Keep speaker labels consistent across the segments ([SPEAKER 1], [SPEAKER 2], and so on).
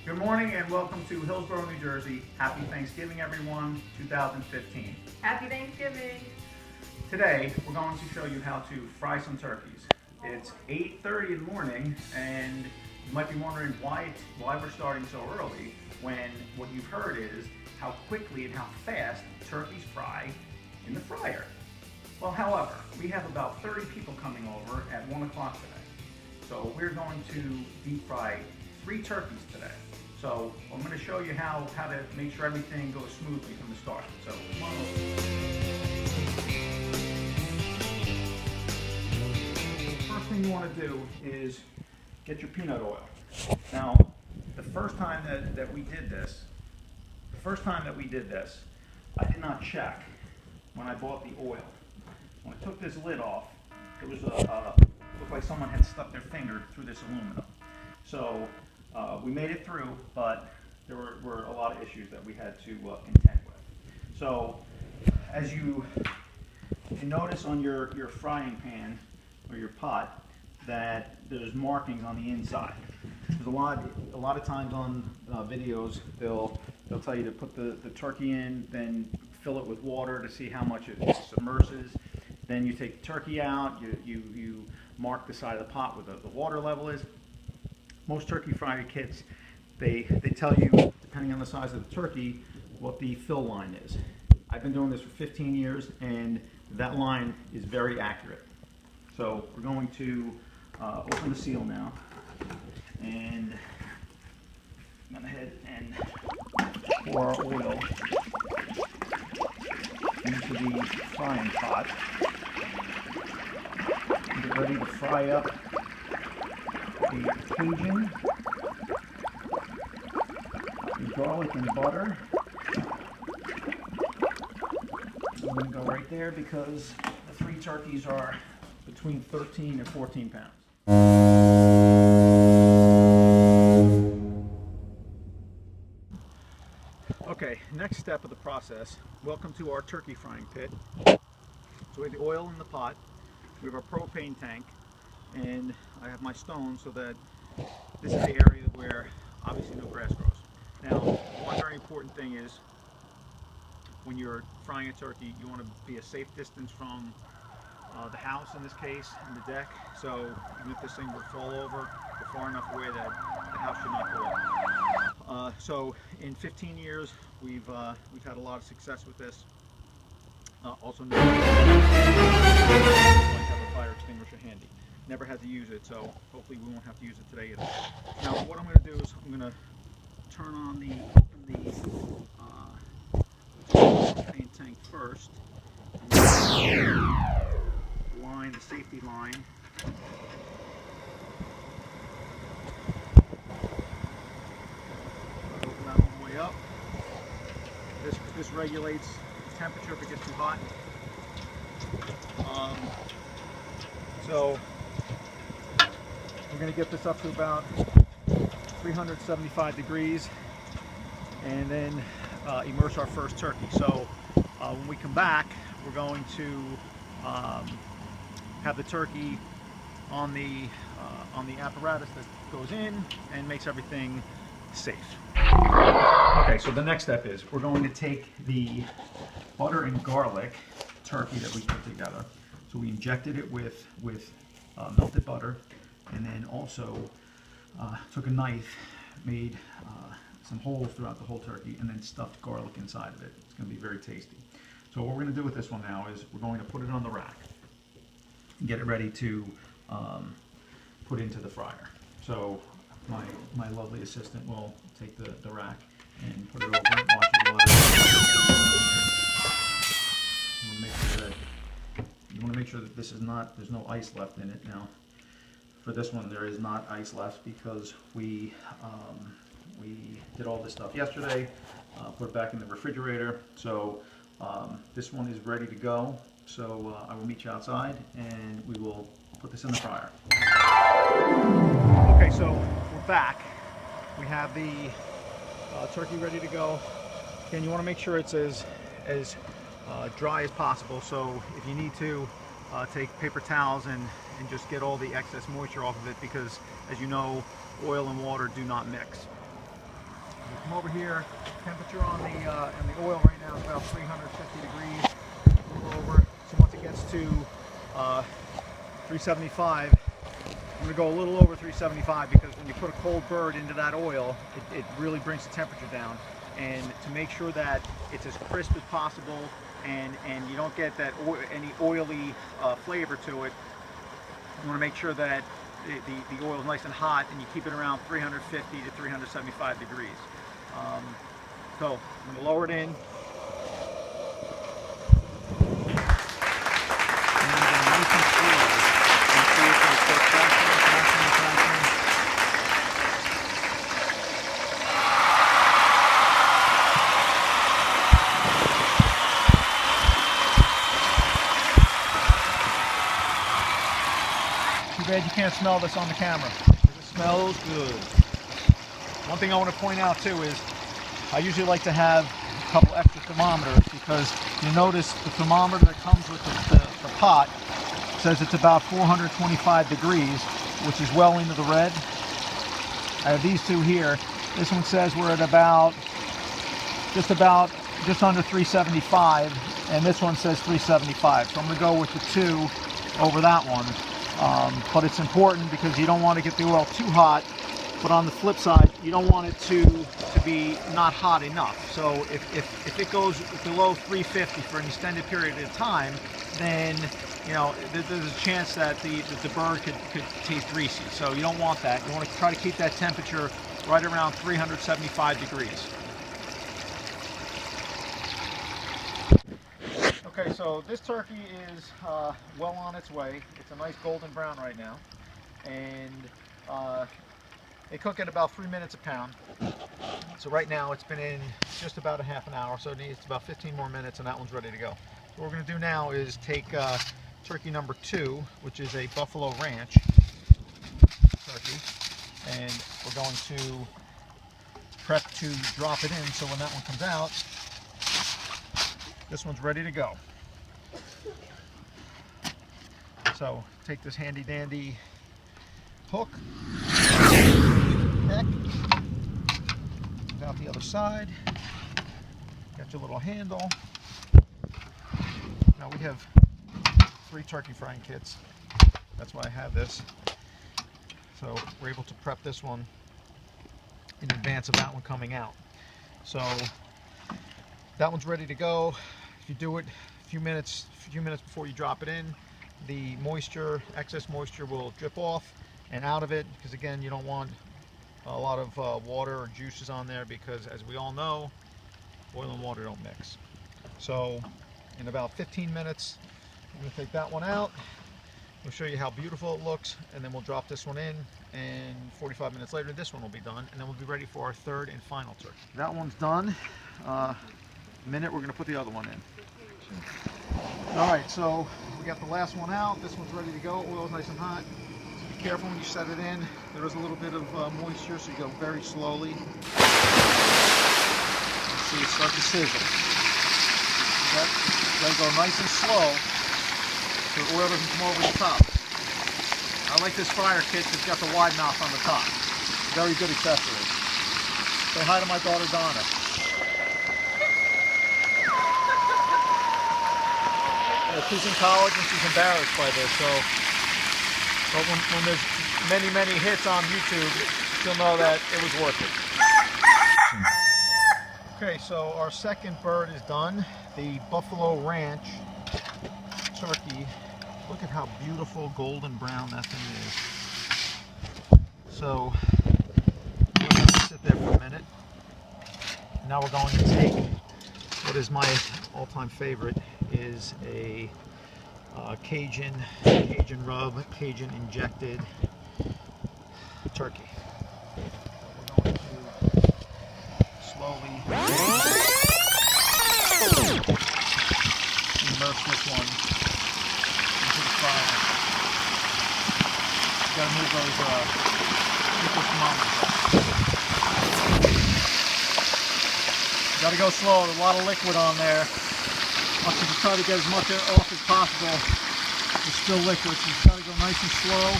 [SPEAKER 1] Good morning and welcome to Hillsborough, New Jersey. Happy Thanksgiving, everyone, 2015.
[SPEAKER 2] Happy Thanksgiving.
[SPEAKER 1] Today, we're going to show you how to fry some turkeys. It's 8:30 in the morning, and you might be wondering why we're starting so early, when what you've heard is how quickly and how fast turkeys fry in the fryer. Well, however, we have about 30 people coming over at 1 o'clock today. So we're going to deep fry 3 turkeys today. So I'm going to show you how to make sure everything goes smoothly from the start. So come on over. First thing you want to do is get your peanut oil. Now, the first time that we did this, I did not check when I bought the oil. When I took this lid off, it was looked like someone had stuck their finger through this aluminum. So we made it through, but there were a lot of issues that we had to contend with. So as you notice on your frying pan or your pot that there's markings on the inside. There's a lot of times on videos they'll tell you to put the turkey in, then fill it with water to see how much it submerses. Then you take the turkey out, you mark the side of the pot where the water level is. Most turkey fryer kits, they tell you, depending on the size of the turkey, what the fill line is. I've been doing this for 15 years, and that line is very accurate. So we're going to open the seal now, and I'm going to head and pour our oil into the frying pot. Get ready to fry up the Cajun, the garlic and butter. I'm going to go right there because the 3 turkeys are between 13 and 14 pounds. Okay, next step of the process. Welcome to our turkey frying pit. So we have the oil in the pot. We have our propane tank, and I have my stones so that this is the area where obviously no grass grows. Now, one very important thing is when you're frying a turkey, you want to be a safe distance from the house in this case, and the deck. So even if this thing would fall over, we're far enough away that the house should not go up. So in 15 years, we've had a lot of success with this. Also, I have a fire extinguisher handy. Never had to use it, so hopefully we won't have to use it today either. Now, what I'm going to do is I'm going to turn on the propane tank first. Line, the safety line. Open that all the way up. This regulates the temperature if it gets too hot. So we're going to get this up to about 375 degrees and then immerse our first turkey. So when we come back, we're going to have the turkey on the apparatus that goes in and makes everything safe. Okay, so the next step is we're going to take the butter and garlic turkey that we put together. So we injected it with melted butter, and then also took a knife, made some holes throughout the whole turkey, and then stuffed garlic inside of it. It's going to be very tasty. So what we're going to do with this one now is we're going to put it on the rack and get it ready to put into the fryer. So my lovely assistant will take the rack and put it over and watch it water. You want to make sure that this is not, there's no ice left in it. Now, for this one, there is not ice left because we did all this stuff yesterday, put it back in the refrigerator. So this one is ready to go. So I will meet you outside and we will put this in the fryer. Okay, so we're back. We have the turkey ready to go. Again, you want to make sure it's as dry as possible. So if you need to, take paper towels and just get all the excess moisture off of it, because as you know, oil and water do not mix. We come over here. Temperature on the oil right now is about 350 degrees, a little over. So once it gets to 375, I'm going to go a little over 375 because when you put a cold bird into that oil, it really brings the temperature down. And to make sure that it's as crisp as possible and you don't get that any oily flavor to it, you want to make sure that the oil is nice and hot and you keep it around 350 to 375 degrees. So I'm going to lower it in. Too bad you can't smell this on the camera. It smells good. One thing I want to point out too is I usually like to have a couple extra thermometers because you notice the thermometer that comes with the pot says it's about 425 degrees, which is well into the red. I have these two here. This one says we're at just under 375, and this one says 375. So I'm going to go with the 2 over that one. But it's important because you don't want to get the oil too hot, but on the flip side, you don't want it to be not hot enough. So if it goes below 350 for an extended period of time, then you know there's a chance that the bird could taste greasy. So you don't want that. You want to try to keep that temperature right around 375 degrees. Okay, so this turkey is well on its way. It's a nice golden brown right now, and they cook at about 3 minutes a pound. So right now it's been in just about a half an hour, so it needs about 15 more minutes and that one's ready to go. So what we're going to do now is take turkey number 2, which is a Buffalo Ranch turkey, and we're going to prep to drop it in so when that one comes out, this one's ready to go. So take this handy dandy hook, neck, out the other side, got your little handle. Now we have 3 turkey frying kits, that's why I have this. So we're able to prep this one in advance of that one coming out. So that one's ready to go. If you do it a few minutes before you drop it in, the moisture, excess moisture will drip off and out of it, because again, you don't want a lot of water or juices on there, because as we all know, oil and water don't mix. So in about 15 minutes, I'm going to take that one out. We'll show you how beautiful it looks, and then we'll drop this one in, and 45 minutes later this one will be done, and then we'll be ready for our 3rd and final turkey. That one's done. Minute, we're going to put the other one in. Alright, so we got the last one out. This one's ready to go. Oil's nice and hot. So be careful when you set it in. There is a little bit of moisture, so you go very slowly. You see it start to sizzle. You got to go nice and slow so the oil doesn't come over the top. I like this fryer kit that's got the wide mouth on the top. Very good accessory. Say hi to my daughter Donna. She's in college and she's embarrassed by this, so but when there's many hits on YouTube, she'll know that it was worth it. Okay, so our second bird is done, the Buffalo Ranch turkey. Look at how beautiful golden brown that thing is. So we're going to sit there for a minute. Now we're going to take what is my all-time favorite, is a Cajun rub, Cajun injected turkey. We're going to slowly immerse this one into the fire. You gotta move those thermometers up. You gotta go slow, there's a lot of liquid on there. You try to get as much off as possible. It's still liquid, so you try to go nice and slow.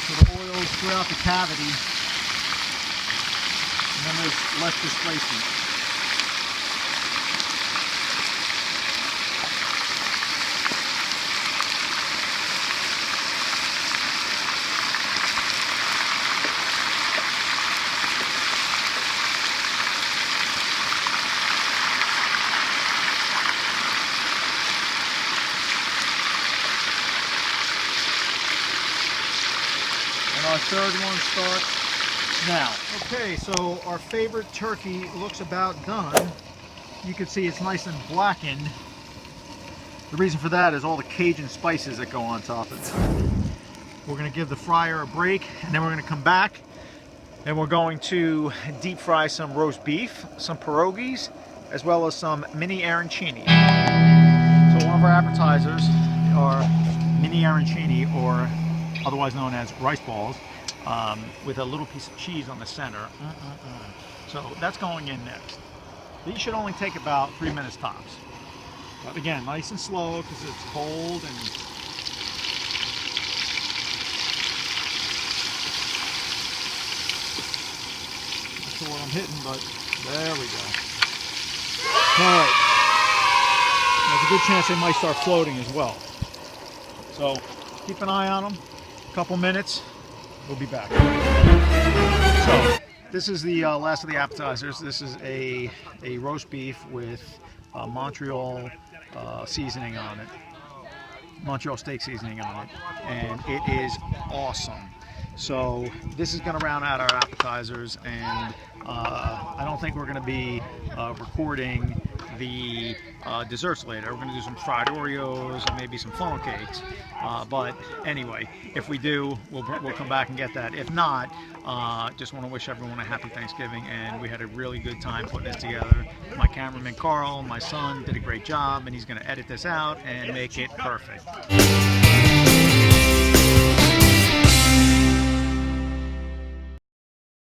[SPEAKER 1] So the oil is throughout the cavity. And then there's less displacement. And our third one starts now. Okay, so our favorite turkey looks about done. You can see it's nice and blackened. The reason for that is all the Cajun spices that go on top of it. We're going to give the fryer a break, and then we're going to come back and we're going to deep fry some roast beef, some pierogies, as well as some mini arancini. So one of our appetizers are mini arancini, or otherwise known as rice balls, with a little piece of cheese on the center. So that's going in next. These should only take about 3 minutes tops. But again, nice and slow because it's cold and not sure what I'm hitting, but there we go. Alright. There's a good chance they might start floating as well. So keep an eye on them. A couple minutes. We'll be back. So this is the last of the appetizers. This is a roast beef with Montreal seasoning on it, Montreal steak seasoning on it, and it is awesome. So this is going to round out our appetizers, and I don't think we're going to be recording the desserts later. We're going to do some fried Oreos and maybe some funnel cakes. But anyway, if we do, we'll come back and get that. If not, just want to wish everyone a happy Thanksgiving, and we had a really good time putting this together. My cameraman Carl, my son, did a great job, and he's going to edit this out and make it perfect.